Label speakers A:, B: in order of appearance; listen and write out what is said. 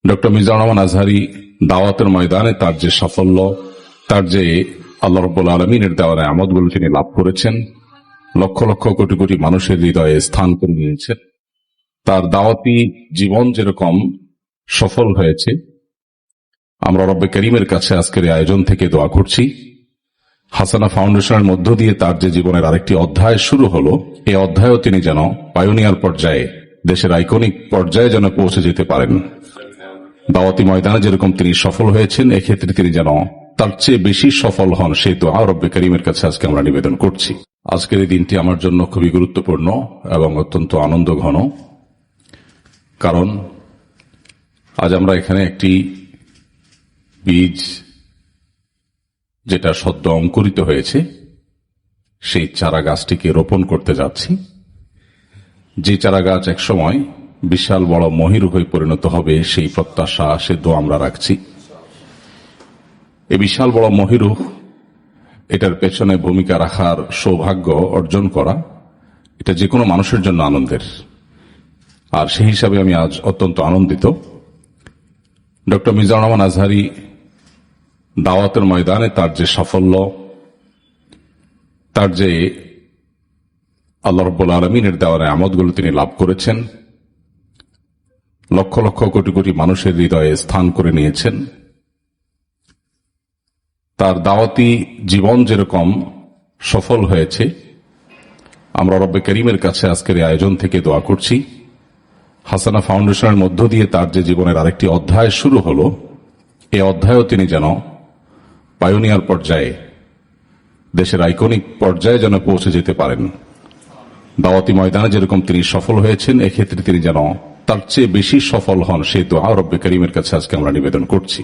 A: Doctor Mizanur Rahman Azhari দাওয়াতের ময়দানে তার যে সাফল্য, তার যে আল্লাহ রাব্বুল আলামিনের দেওয়া নেয়ামতগুলো তিনি লাভ করেছেন, লক্ষ লক্ষ কোটি কোটি মানুষের হৃদয়ে স্থান করে নিয়েছেন, তার দাওয়াতি জীবন যেরকম সফল হয়েছে, আমরা রব্বে করিমের কাছে আজকের এই আয়োজন থেকে দোয়া করছি হাসানা ফাউন্ডেশনের মধ্য দিয়ে তার যে জীবনের আরেকটি অধ্যায় শুরু হলো, এই অধ্যায়ও তিনি যেন পায়োনিয়ার পর্যায়ে, দেশের আইকনিক পর্যায়ে যেন পৌঁছে যেতে পারেন। দাওয়াতি ময়দানে যেরকম তিনি সফল হয়েছেন, এক্ষেত্রে তিনি যেন তার চেয়ে বেশি সফল হন, সেই দোয়া রব্বে করিমের কাছে আজকে আমরা নিবেদন করছি। আজকের এই দিনটি আমার জন্য খুবই গুরুত্বপূর্ণ এবং অত্যন্ত আনন্দ ঘন, কারণ আজ আমরা এখানে একটি বীজ যেটা সদ্য অঙ্কুরিত হয়েছে, সেই চারা গাছটিকে রোপণ করতে যাচ্ছি। যে চারা গাছ একসময় বিশাল বড় মহিরু হয়ে পরিণত হবে, সেই প্রত্যাশা, সে দোয়া আমরা রাখছি। এই বিশাল বড় মহিরু, এটার পেছনে ভূমিকা রাখার সৌভাগ্য অর্জন করা, এটা যে কোনো মানুষের জন্য আনন্দের। আর সেই হিসাবে আমি আজ অত্যন্ত আনন্দিত। ডক্টর মিজানুর রহমান আজহারী দাওয়াতের ময়দানে তার যে সাফল্য, তার যে আল্লাহ রাব্বুল আলামিনের দেওয়া নেয়ামতগুলো তিনি লাভ করেছেন, লক্ষ লক্ষ কোটি কোটি মানুষের হৃদয়ে স্থান করে নিয়েছেন, তার দাওয়াতি জীবন যেরকম সফল হয়েছে, আমরা রব্বে করিমের কাছে আজকের এই আয়োজন থেকে দোয়া করছি হাসানা ফাউন্ডেশনের মধ্য দিয়ে তার যে জীবনের আরেকটি অধ্যায় শুরু হলো, এই অধ্যায়ও তিনি যেন পায়োনিয়ার পর্যায়ে, দেশের আইকনিক পর্যায়ে যেন পৌঁছে যেতে পারেন। দাওয়াতি ময়দানে যেরকম তিনি সফল হয়েছেন, এক্ষেত্রে তিনি যেন তার চেয়ে বেশি সফল হন, সেই দোয়া রব্বে করিমের কাছে আজকে আমরা নিবেদন করছি।